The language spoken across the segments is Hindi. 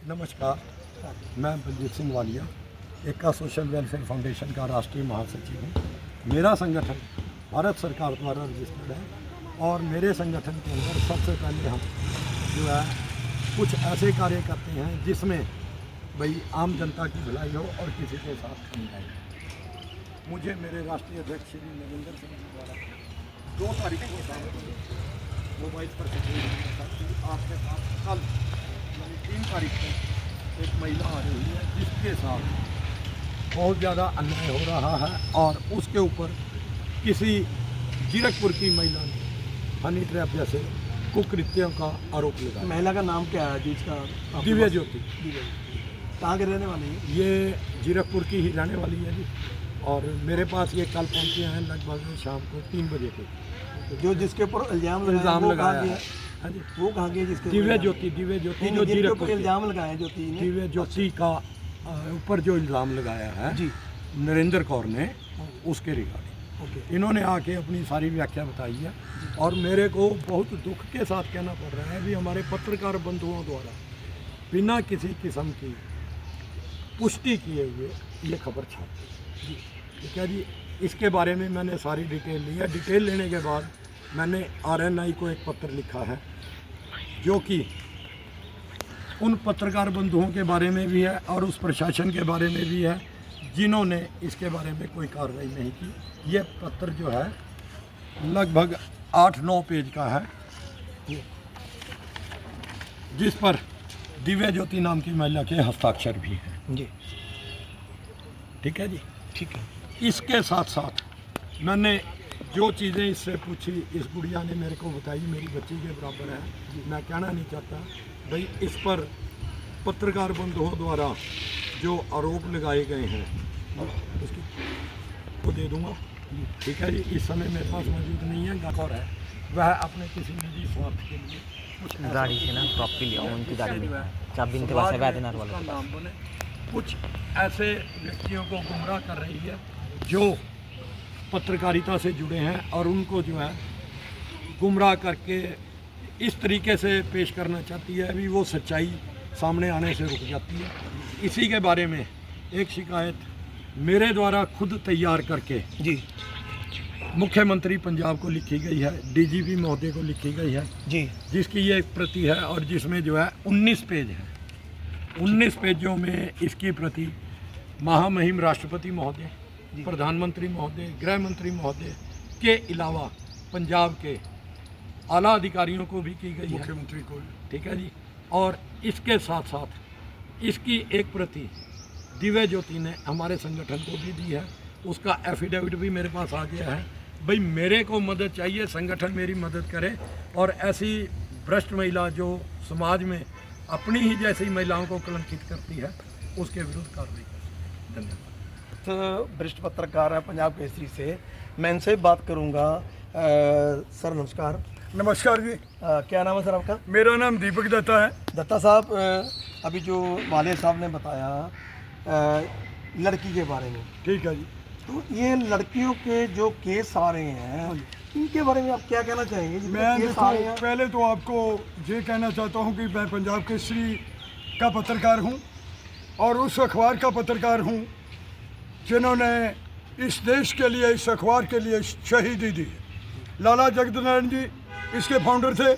नमस्कार, मैं बलजीत सिंह वालिया एका सोशल वेलफेयर फाउंडेशन का राष्ट्रीय महासचिव हूँ। मेरा संगठन भारत सरकार द्वारा रजिस्टर्ड है और मेरे संगठन के अंदर सबसे पहले हम जो है कुछ ऐसे कार्य करते हैं जिसमें भाई आम जनता की भलाई हो और किसी के साथ अन्याय हो। मुझे मेरे राष्ट्रीय अध्यक्ष श्री नरेंद्र सिंह जी द्वारा 2 तारीख को शाम मोबाइल पर आपके पास कल यानी 3 तारीख को एक महिला आ रही है जिसके साथ बहुत ज़्यादा अन्याय हो रहा है और उसके ऊपर किसी जीरकपुर की महिला ने हनी ट्रैप जैसे कुकृत्यों का आरोप लगाया। महिला का नाम क्या है जिसका? दिव्या ज्योति। कहाँ के रहने वाली है? ये जीरकपुर की ही रहने वाली है जी और मेरे पास ये कल पहुँचे हैं लगभग शाम को 3 बजे के। जो जिसके ऊपर इल्ज़ाम लगाया है। हाँ जी, वो कहाँ की है जिसके दिव्या ज्योति जो जीरकपुर की। इल्ज़ाम लगाया ज्योति ने। दिव्या ज्योति का ऊपर जो इल्ज़ाम लगाया है जी नरेंद्र कौर ने, उसके रिगार्डिंग इन्होंने आके अपनी सारी व्याख्या बताई है और मेरे को बहुत दुख के साथ कहना पड़ रहा है भी हमारे पत्रकार बंधुओं द्वारा बिना किसी किस्म की पुष्टि किए हुए ये खबर छापी। ठीक है जी, इसके बारे में मैंने सारी डिटेल ली है। डिटेल लेने के बाद मैंने RNI को एक पत्र लिखा है जो कि उन पत्रकार बंधुओं के बारे में भी है और उस प्रशासन के बारे में भी है जिन्होंने इसके बारे में कोई कार्रवाई नहीं की। ये पत्र जो है लगभग 8-9 पेज का है जिस पर दिव्या ज्योति नाम की महिला के हस्ताक्षर भी हैं जी। ठीक है जी, ठीक है। इसके साथ साथ मैंने जो चीज़ें इससे पूछी, इस गुड़िया ने मेरे को बताई, मेरी बच्ची के बराबर है। मैं कहना नहीं चाहता भाई इस पर पत्रकार बंधुओं द्वारा जो आरोप लगाए गए हैं उसकी को दे दूंगा। ठीक है जी, इस समय मेरे पास मौजूद नहीं है। गौर है वह अपने किसी निजी स्वार्थ के लिए कुछ गाड़ी से ना प्रॉपर्टी लिया उनकी गाड़ी में चाबी इनके पास है वैद्यनाथ वाला उसका नाम बने, कुछ ऐसे व्यक्तियों को गुमराह कर रही है जो पत्रकारिता से जुड़े हैं और उनको जो है गुमराह करके इस तरीके से पेश करना चाहती है अभी वो सच्चाई सामने आने से रुक जाती है। इसी के बारे में एक शिकायत मेरे द्वारा खुद तैयार करके जी मुख्यमंत्री पंजाब को लिखी गई है, DGP महोदय को लिखी गई है जी, जिसकी ये एक प्रति है और जिसमें जो है 19 पेज है। 19 पेजों में इसकी प्रति महामहिम राष्ट्रपति महोदय, प्रधानमंत्री महोदय, गृह मंत्री महोदय के अलावा पंजाब के आला अधिकारियों को भी की गई है, मुख्यमंत्री को। ठीक है जी, और इसके साथ साथ इसकी एक प्रति दिव्या ज्योति ने हमारे संगठन को भी दी है। उसका एफिडेविट भी मेरे पास आ गया है। भाई मेरे को मदद चाहिए, संगठन मेरी मदद करे और ऐसी भ्रष्ट महिला जो समाज में अपनी ही जैसी महिलाओं को कलंकित करती है उसके विरुद्ध कार्रवाई करे। धन्यवाद। तो वरिष्ठ पत्रकार है पंजाब केसरी से, मैं इनसे बात करूँगा। सर नमस्कार। नमस्कार जी। क्या नाम है सर आपका? मेरा नाम दीपक दत्ता है। दत्ता साहब, अभी जो वाले साहब ने बताया लड़की के बारे में, ठीक है जी। तो ये लड़कियों के जो केस आ रहे हैं इनके बारे में आप क्या कहना चाहेंगे? मैं देखो पहले तो आपको ये कहना चाहता हूँ कि मैं पंजाब केसरी का पत्रकार हूँ और उस अखबार का पत्रकार हूँ जिन्होंने इस देश के लिए, इस अखबार के लिए शहीदी दी। लाला जगत नारायण जी इसके फाउंडर थे,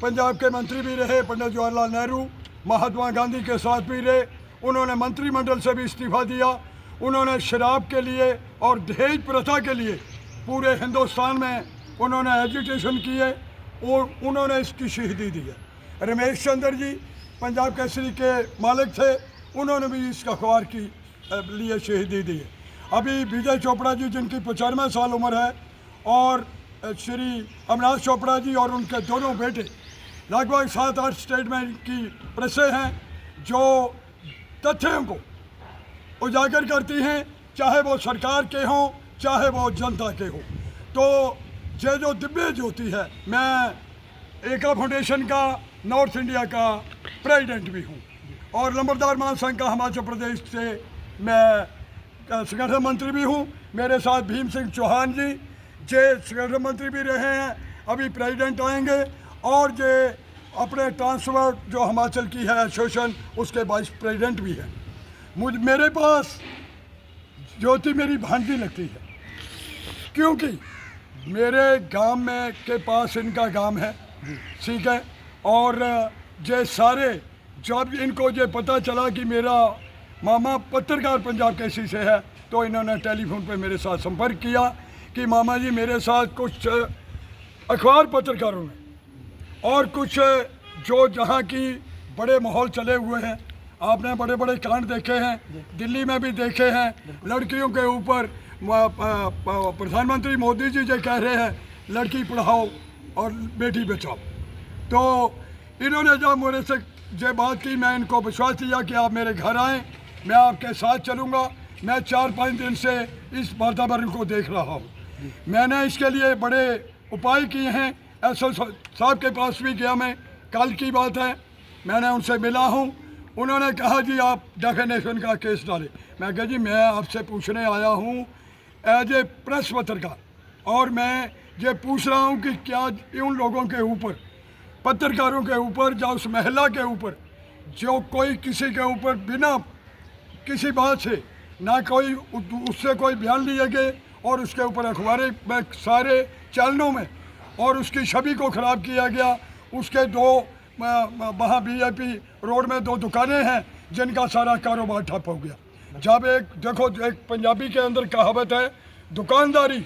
पंजाब के मंत्री भी रहे, पंडित जवाहरलाल नेहरू महात्मा गांधी के साथ भी रहे। उन्होंने मंत्रिमंडल से भी इस्तीफा दिया। उन्होंने शराब के लिए और दहेज प्रथा के लिए पूरे हिंदुस्तान में उन्होंने एजुटेशन किए और उन्होंने इसकी शहीदी दी है। रमेश चंद्र जी पंजाब केसरी के मालिक थे, उन्होंने भी इस अखबार की लिए शहीदी दी है। अभी विजय चोपड़ा जी जिनकी 95 साल उम्र है और श्री अमरनाथ चोपड़ा जी और उनके दोनों बेटे लगभग 7-8 स्टेटमेंट की प्रेसें हैं जो तथ्यों को उजागर करती हैं, चाहे वो सरकार के हों चाहे वो जनता के हों। तो ये जो दिव्या ज्योति है, मैं एका फाउंडेशन का नॉर्थ इंडिया का प्रेसिडेंट भी हूँ और लंबरदार महासंघ का हिमाचल प्रदेश से मैं संगठन मंत्री भी हूँ। मेरे साथ भीम सिंह चौहान जी जे संगठन मंत्री भी रहे हैं, अभी प्रेसिडेंट आएंगे और जे अपने ट्रांसफर जो हिमाचल की है एसोसिएशन उसके वाइस प्रेसिडेंट भी है। मेरे पास ज्योति मेरी भांजी लगती है, क्योंकि मेरे गांव में के पास इनका गांव है, ठीक है। और ये सारे जब इनको ये पता चला कि मेरा मामा पत्रकार पंजाब केसरी से है, तो इन्होंने टेलीफोन पे मेरे साथ संपर्क किया कि मामा जी मेरे साथ कुछ अखबार पत्रकारों ने और कुछ जो जहाँ की बड़े माहौल चले हुए हैं, आपने बड़े बड़े कांड देखे हैं, दिल्ली में भी देखे हैं, लड़कियों के ऊपर प्रधानमंत्री मोदी जी जो कह रहे हैं लड़की पढ़ाओ और बेटी बचाओ। तो इन्होंने जब मेरे से ये बात की, मैं इनको विश्वास दिया कि आप मेरे घर आएँ, मैं आपके साथ चलूँगा। मैं 4-5 दिन से इस वातावरण को देख रहा हूँ। मैंने इसके लिए बड़े उपाय किए हैं। एसओ साहब के पास भी गया, मैं कल की बात है, मैंने उनसे मिला हूँ। उन्होंने कहा जी आप डेफिनेशन का केस डालें। मैं कहा जी मैं आपसे पूछने आया हूँ एज ए प्रेस पत्रकार, और मैं ये पूछ रहा हूँ कि क्या उन लोगों के ऊपर, पत्रकारों के ऊपर, या उस महिला के ऊपर जो कोई किसी के ऊपर बिना किसी बात से ना कोई उससे कोई बयान लिए गए और उसके ऊपर अखबारें में सारे चैनलों में और उसकी छवि को ख़राब किया गया। उसके दो वहाँ VIP रोड में 2 दुकानें हैं जिनका सारा कारोबार ठप हो गया। जब एक देखो, एक पंजाबी के अंदर कहावत है, दुकानदारी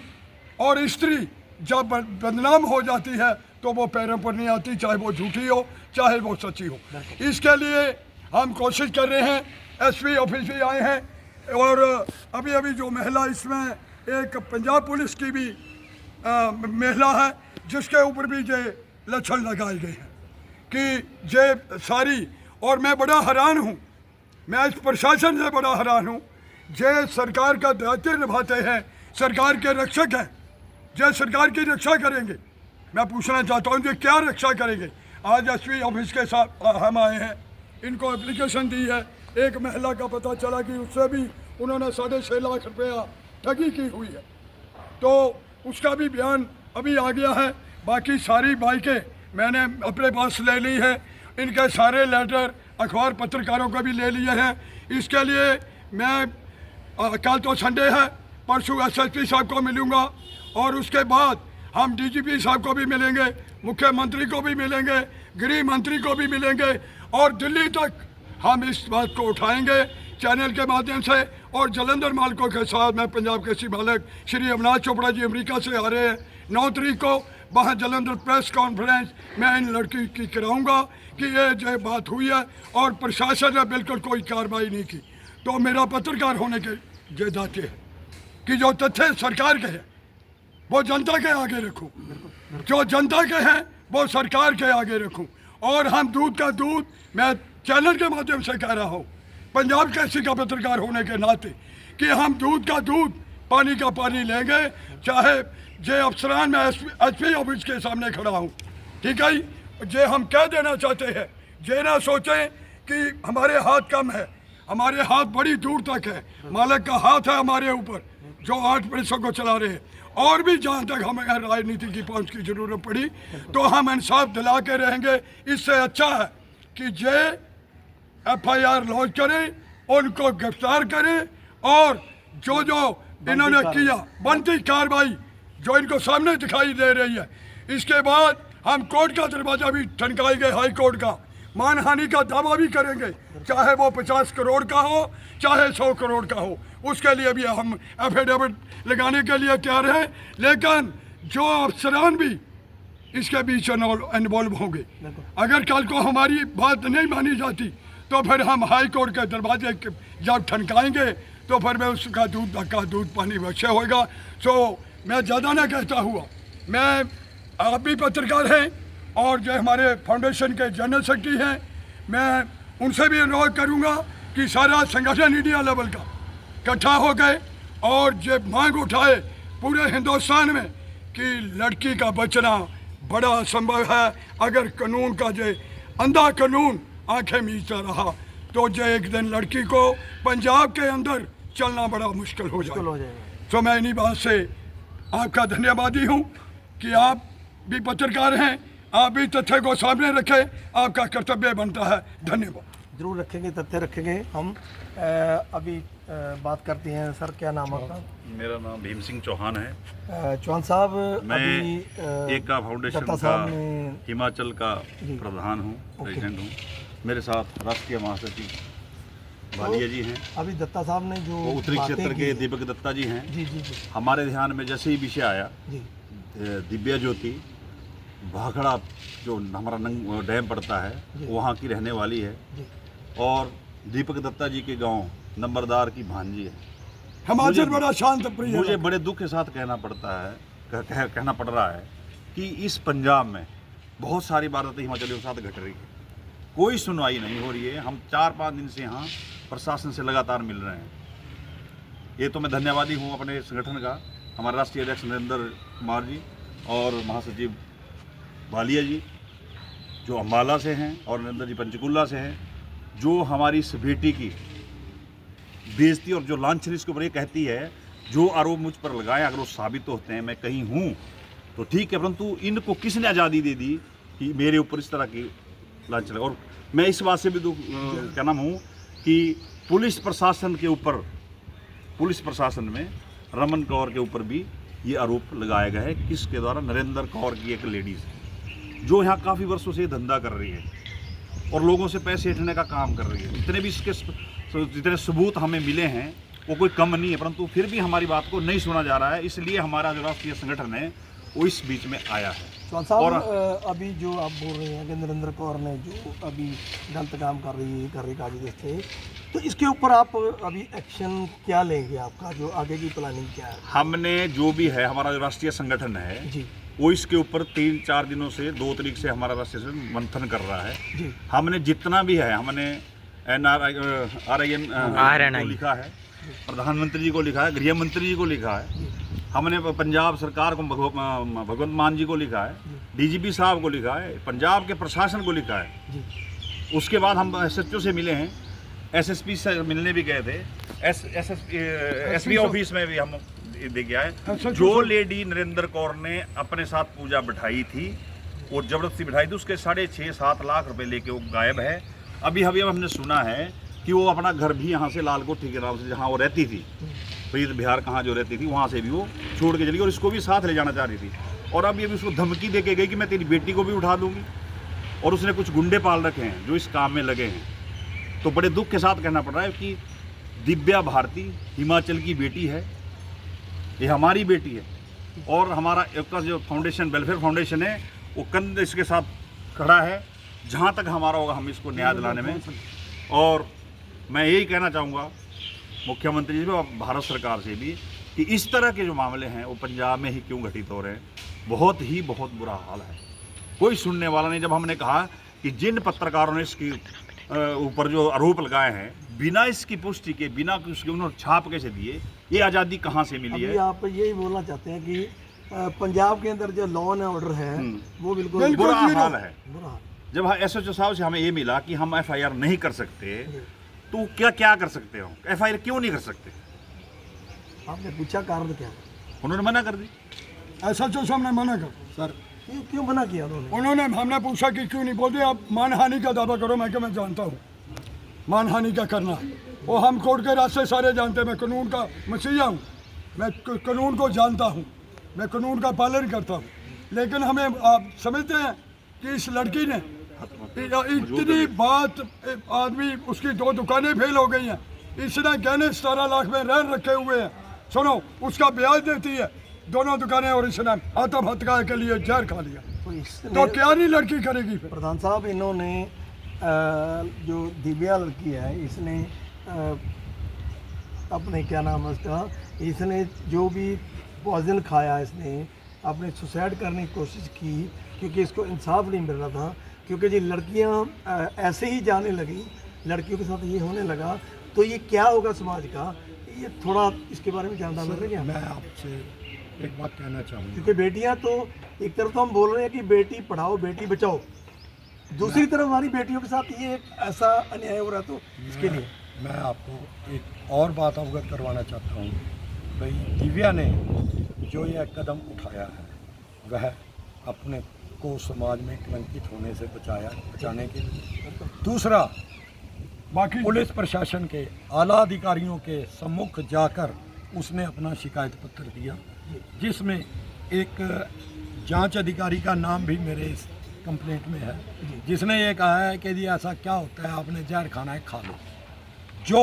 और स्त्री जब बदनाम हो जाती है तो वो पैरों पर नहीं आती, चाहे वो झूठी हो चाहे वो सच्ची हो। इसके लिए हम कोशिश कर रहे हैं। SP ऑफिस भी आए हैं, और अभी अभी जो महिला, इसमें एक पंजाब पुलिस की भी महिला है जिसके ऊपर भी ये लक्षण लगाए गए हैं कि ये सारी, और मैं बड़ा हैरान हूँ, मैं इस प्रशासन से बड़ा हैरान हूँ। ये सरकार का दायित्व निभाते हैं, सरकार के रक्षक हैं, जो सरकार की रक्षा करेंगे। मैं पूछना चाहता हूँ ये क्या रक्षा करेंगे। आज SP ऑफिस के साथ हम आए हैं, इनको एप्लीकेशन दी है। एक महिला का पता चला कि उससे भी उन्होंने 6.5 लाख रुपया ठगी की हुई है, तो उसका भी बयान अभी आ गया है। बाकी सारी बाइकें मैंने अपने पास ले ली है, इनके सारे लेटर अखबार पत्रकारों को भी ले लिए हैं। इसके लिए मैं कल तो संडे है, परसों SSP साहब को मिलूँगा, और उसके बाद हम DGP साहब को भी मिलेंगे, मुख्यमंत्री को भी मिलेंगे, गृह मंत्री को भी मिलेंगे, और दिल्ली तक हम इस बात को उठाएंगे चैनल के माध्यम से। और जलंधर मालकों के साथ मैं पंजाब के मालिक श्री अविनाश चोपड़ा जी अमेरिका से आ रहे हैं 9 तारीख को, वहाँ जलंधर प्रेस कॉन्फ्रेंस मैं इन लड़की की कराऊंगा कि ये जो बात हुई है और प्रशासन ने बिल्कुल कोई कार्रवाई नहीं की। तो मेरा पत्रकार होने के ये दायित्व है कि जो तथ्य सरकार के हैं वो जनता के आगे रखूं, जो जनता के हैं वो सरकार के आगे रखूं। और हम दूध का दूध, मैं चैनल के माध्यम से कह रहा हूँ पंजाब केसरी का पत्रकार होने के नाते, कि हम दूध का दूध पानी का पानी लेंगे, चाहे जे अफसरान में SP ऑफिस के सामने खड़ा हूँ, ठीक है। जे हम कह देना चाहते हैं, जे ना सोचें कि हमारे हाथ कम है, हमारे हाथ बड़ी दूर तक है, मालिक का हाथ है हमारे ऊपर जो 8 पुलिसों को चला रहे हैं। और भी जहाँ तक हमें राजनीति की पहुँच की ज़रूरत पड़ी तो हम इंसाफ दिला के रहेंगे। इससे अच्छा है कि जे FIR लॉन्च करें, उनको गिरफ्तार करें, और जो जो इन्होंने किया बनती कार्रवाई जो इनको सामने दिखाई दे रही है। इसके बाद हम कोर्ट का दरवाज़ा भी ठनकाएंगे, हाई कोर्ट का, मानहानि का दावा भी करेंगे, चाहे वो 50 करोड़ का हो चाहे 100 करोड़ का हो, उसके लिए भी हम एफिडेविट लगाने के लिए तैयार हैं। लेकिन जो अफसरान भी इसके बीच इन्वॉल्व होंगे, अगर कल को हमारी बात नहीं मानी जाती तो फिर हम हाई कोर्ट के दरवाजे जब ठनकाएंगे तो फिर मैं उसका दूध पानी वैसे होगा। सो मैं ज़्यादा ना कहता हुआ, मैं आप भी पत्रकार हैं और जो हमारे फाउंडेशन के जनरल सेक्रेटरी हैं, मैं उनसे भी अनुरोध करूंगा कि सारा संगठन इंडिया लेवल का इकट्ठा हो गए और ये मांग उठाए पूरे हिंदुस्तान में कि लड़की का बचना बड़ा असंभव है। अगर कानून का जो अंधा कानून आंखें मीचता रहा तो जो एक दिन लड़की को पंजाब के अंदर चलना बड़ा मुश्किल हो जाएगा। तो मैं इन्हीं बात से आपका धन्यवादी हूँ कि आप भी पत्रकार हैं, आप भी तथ्य को सामने रखें, आपका कर्तव्य बनता है। धन्यवाद। जरूर रखेंगे, तथ्य रखेंगे हम। अभी बात करते हैं। सर, क्या नाम आपका? मेरा नाम भीम सिंह चौहान है। चौहान साहब, मैं अभी एका फाउंडेशन दत्ता का साहब ने हिमाचल का जी। प्रधान हूँ, प्रेसिडेंट हूँ। मेरे साथ राष्ट्रीय महासचिव वालिया जी हैं, अभी दत्ता साहब ने जो वो उत्तरी बातें क्षेत्र की के हैं। दीपक दत्ता जी हैं। जी जी जी हमारे ध्यान में जैसे ही विषय आया जी दिव्या ज्योति भाखड़ा जो हमारा डैम पड़ता है, जी। वहाँ की रहने वाली है जी और दीपक दत्ता जी के गांव नंबरदार की भांजी है। हिमाचल बड़ा शांत प्रिय मुझे है। बड़े दुख के साथ कहना पड़ता है, कहना पड़ रहा है कि इस पंजाब में बहुत सारी वारदातें हिमाचलियों के साथ घट रही है, कोई सुनवाई नहीं हो रही है। हम 4-5 दिन से यहाँ प्रशासन से लगातार मिल रहे हैं। ये तो मैं धन्यवादी हूँ अपने संगठन का, हमारे राष्ट्रीय अध्यक्ष नरेंद्र कुमार जी और महासचिव वालिया जी जो अम्बाला से हैं और नरेंद्र जी पंचकुला से हैं, जो हमारी इस बेटी की बेइज्जती और जो लांछन इसके ऊपर ये कहती है, जो आरोप मुझ पर लगाए अगर वो साबित होते हैं, मैं कहीं हूँ तो ठीक है, परंतु इनको किसने आज़ादी दे दी कि मेरे ऊपर इस तरह की लांछन। और मैं इस बात से भी क्या नाम हूँ कि पुलिस प्रशासन के ऊपर, पुलिस प्रशासन में रमन कौर के ऊपर भी ये आरोप लगाया गया है। किसके द्वारा? नरेंद्र कौर की एक लेडीज़ जो यहाँ काफ़ी वर्षों से धंधा कर रही है और लोगों से पैसे हटने का काम कर रही है। जितने भी इसके जितने सबूत हमें मिले हैं वो कोई कम नहीं है, परंतु फिर भी हमारी बात को नहीं सुना जा रहा है। इसलिए हमारा जो राष्ट्रीय संगठन है वो इस बीच में आया है। चौहान साहब, और अभी जो आप बोल रहे हैं कि नरेंद्र कौर ने जो अभी गलत काम कर रही काजी से, तो इसके ऊपर आप अभी एक्शन क्या लेंगे? आपका जो आगे की प्लानिंग क्या है? हमने जो भी है, हमारा जो राष्ट्रीय संगठन है जी वो इसके ऊपर 3-4 दिनों से 2 तारीख से हमारा राष्ट्रीय संगठन मंथन कर रहा है। जी हमने जितना भी है, हमने RIN को लिखा है, प्रधानमंत्री जी को लिखा है, गृह मंत्री जी को लिखा है, हमने पंजाब सरकार को भगवंत मान जी को लिखा है, DGP साहब को लिखा है, पंजाब के प्रशासन को लिखा है। जी उसके बाद हम SHO से मिले हैं, SSP से मिलने भी गए थे, SSP ऑफिस में भी हम देखे आए। जो लेडी नरेंद्र कौर ने अपने साथ पूजा बिठाई थी, वो जबरदस्ती बिठाई थी, उसके 6.5-7 लाख रुपए लेके वो गायब है। अभी हमने सुना है कि वो अपना घर भी यहाँ से लालकोठी के नाम से जहाँ वो रहती थी, प्रीत बिहार कहाँ जो रहती थी, वहाँ से भी वो छोड़ के चली गई और इसको भी साथ ले जाना चाह रही थी। और अब ये भी उसको धमकी दे के गई कि मैं तेरी बेटी को भी उठा दूंगी। और उसने कुछ गुंडे पाल रखे हैं जो इस काम में लगे हैं। तो बड़े दुख के साथ कहना पड़ रहा है कि दिव्या भारती हिमाचल की बेटी है, ये हमारी बेटी है। और हमारा एक जो फाउंडेशन, वेलफेयर फाउंडेशन है, वो कंधे इसके साथ खड़ा है। जहाँ तक हमारा होगा हम इसको न्याय दिलाने में। और मैं यही कहना चाहूँगा मुख्यमंत्री जी और भारत सरकार से भी कि इस तरह के जो मामले हैं वो पंजाब में ही क्यों घटित हो रहे हैं। बहुत बुरा हाल है, कोई सुनने वाला नहीं। जब हमने कहा कि जिन पत्रकारों ने इसकी ऊपर जो आरोप लगाए हैं, बिना इसकी पुष्टि के, बिना उसके उन्होंने छाप कैसे दिए, ये आज़ादी कहाँ से मिली अभी है? आप यही बोलना चाहते हैं कि पंजाब के अंदर जो लॉ एंड ऑर्डर है वो बिल्कुल बुरा हाल है। बुरा हाल। जब SHO साहब से हमें ये मिला कि हम FIR नहीं कर सकते, तो क्या कर सकते हो? FIR क्यों नहीं कर सकते? आपने पूछा कारण क्या? उन्होंने मना कर दी। SHO साहब ने मना कर सर, क्यों मना किया उन्होंने? हमने पूछा कि क्यों नहीं, बोलते आप मानहानि का दावा करो। मैं जानता हूँ मानहानि का करना, वो हम कोर्ट के रास्ते सारे जानते हैं। मैं कानून का मसीहा हूँ, मैं कानून को जानता हूँ, मैं कानून का पालन करता हूँ। लेकिन हमें आप समझते हैं कि इस लड़की ने इतनी बात, आदमी उसकी 2 दुकानें फेल हो गई हैं, इसने गहने 17 लाख में रह रखे हुए हैं। सुनो, उसका ब्याज देती है 2 दुकानें, और इसने आत्महत्या के लिए जहर खा लिया। तो क्या नहीं लड़की करेगी फिर? प्रधान साहब, इन्होंने जो दिव्या लड़की है, इसने अपने क्या नाम है उसका, इसने जो भी पॉइजन खाया, इसने अपने सुसाइड करने की कोशिश की क्योंकि इसको इंसाफ नहीं मिल रहा था। क्योंकि ये लड़कियां ऐसे ही जाने लगी, लड़कियों के साथ ये होने लगा, तो ये क्या होगा समाज का? ये थोड़ा इसके बारे में जानना लग रहा है। मैं आपसे एक बात कहना चाहूँगा, क्योंकि बेटियां तो एक तरफ तो हम बोल रहे हैं कि बेटी पढ़ाओ बेटी बचाओ, दूसरी तरफ हमारी बेटियों के साथ ये ऐसा अन्याय हो रहा है, तो इसके लिए मैं आपको एक और बात अवगत करवाना चाहता हूँ। भाई दिव्या ने जो यह कदम उठाया है, वह अपने को समाज में कलंकित होने से बचाने के लिए। दूसरा, बाकी पुलिस प्रशासन के आला अधिकारियों के सम्मुख जाकर उसने अपना शिकायत पत्र दिया, जिसमें एक जांच अधिकारी का नाम भी मेरे इस कंप्लेंट में है, जिसने ये कहा है कि जी ऐसा क्या होता है, आपने जहर खाना है खा लो, जो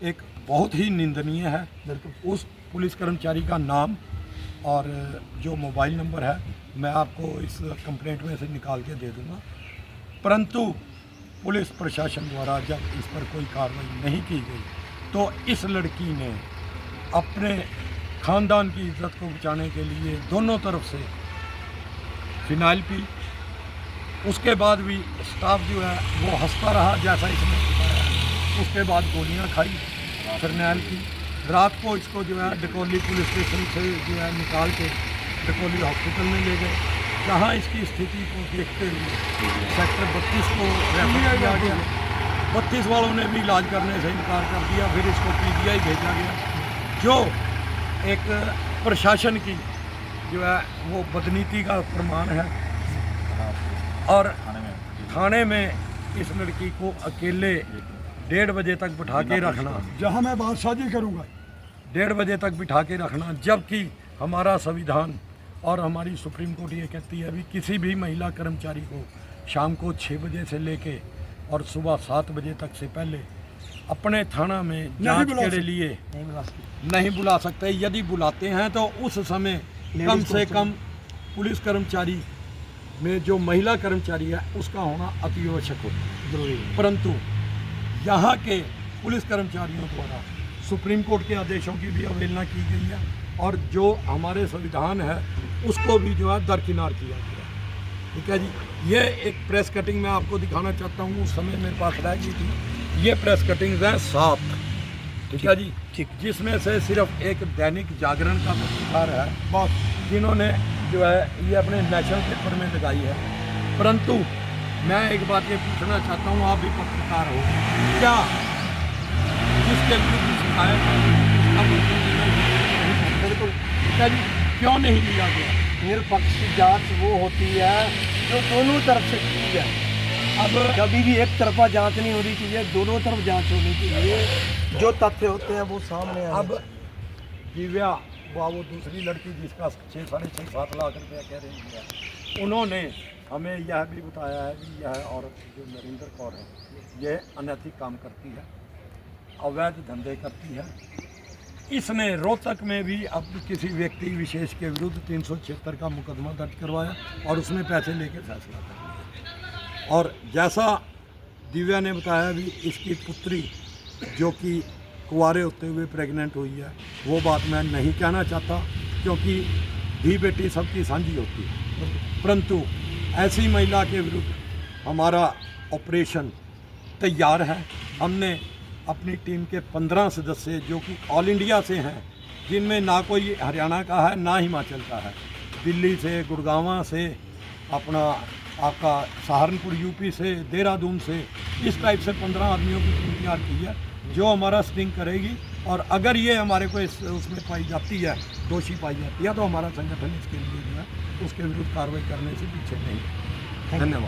एक बहुत ही निंदनीय है। उस पुलिस कर्मचारी का नाम और जो मोबाइल नंबर है मैं आपको इस कंप्लेंट में से निकाल के दे दूंगा। परंतु पुलिस प्रशासन द्वारा जब इस पर कोई कार्रवाई नहीं की गई तो इस लड़की ने अपने ख़ानदान की इज्जत को बचाने के लिए दोनों तरफ से फिनाइल पी। उसके बाद भी स्टाफ जो है वो हंसता रहा, जैसा इसने बताया। उसके बाद गोलियां खाई फिनाइल की। रात को इसको जो है डकोली पुलिस स्टेशन से जो है निकाल के डकोली हॉस्पिटल में ले गए, जहाँ इसकी स्थिति को देखते हुए सेक्टर 32 को रेफर किया गया। 32 वालों ने भी इलाज करने से इनकार कर दिया, फिर इसको PGI भेजा गया, जो एक प्रशासन की जो है वो बदनीति का प्रमाण है। और थाने में इस लड़की को अकेले 1:30 बजे तक बिठा के रखना, जहाँ मैं बात साझी करूँगा, 1:30 बजे तक बिठा के रखना, जबकि हमारा संविधान और हमारी सुप्रीम कोर्ट ये कहती है भी किसी भी महिला कर्मचारी को शाम को 6 बजे से लेके और सुबह 7 बजे तक से पहले अपने थाना में जांच के लिए नहीं बुला सकते। यदि बुलाते हैं तो उस समय कम से कम पुलिस कर्मचारी में जो महिला कर्मचारी है उसका होना अति आवश्यक होता है। परंतु यहाँ के पुलिस कर्मचारियों द्वारा सुप्रीम कोर्ट के आदेशों की भी अवहेलना की गई है और जो हमारे संविधान है उसको भी जो है दरकिनार किया गया। ठीक है जी, ये एक प्रेस कटिंग मैं आपको दिखाना चाहता हूँ, उस समय मेरे पास रह गई थी। ये प्रेस कटिंग्स हैं 7, ठीक है जी, जिसमें से सिर्फ एक दैनिक जागरण का पत्रकार है बस, जिन्होंने जो है ये अपने नेशनल पेपर में लगाई है। परंतु मैं एक बात ये पूछना चाहता हूँ, आप भी पत्रकार हो, क्या जिसके विरुद्ध शिकायत है क्यों नहीं लिया गया? निरपक्ष जांच वो होती है जो दोनों तरफ से की जाए। अब कभी भी एक तरफा जांच नहीं होनी चाहिए, दोनों तरफ जांच होनी चाहिए। जो तथ्य होते हैं वो सामने आए। अब दिव्या वो दूसरी लड़की जिसका 6, साढ़े 6, 7 लाख रुपया कह रही है, उन्होंने हमें यह भी बताया है कि यह औरत जो नरेंद्र कौर है ये अनैतिक काम करती है, अवैध धंधे करती है। इसने रोहतक में भी अब किसी व्यक्ति विशेष के विरुद्ध 376 का मुकदमा दर्ज करवाया और उसमें पैसे लेके फैसला कर लिया। और जैसा दिव्या ने बताया भी इसकी पुत्री जो कि कुंवारे होते हुए प्रेग्नेंट हुई है, वो बात मैं नहीं कहना चाहता क्योंकि धी बेटी सबकी साझी होती है। परंतु ऐसी महिला के विरुद्ध हमारा ऑपरेशन तैयार है। हमने अपनी टीम के 15 सदस्य जो कि ऑल इंडिया से हैं, जिनमें ना कोई हरियाणा का है ना हिमाचल का है, दिल्ली से, गुड़गांव से, अपना आपका सहारनपुर यूपी से, देहरादून से, इस टाइप से 15 आदमियों की टीम तैयार की है जो हमारा स्टिंग करेगी। और अगर ये हमारे को उसमें पाई जाती है, दोषी पाई जाती है, तो हमारा संगठन इसके लिए जो है उसके विरुद्ध कार्रवाई करने से पीछे नहीं है। धन्यवाद।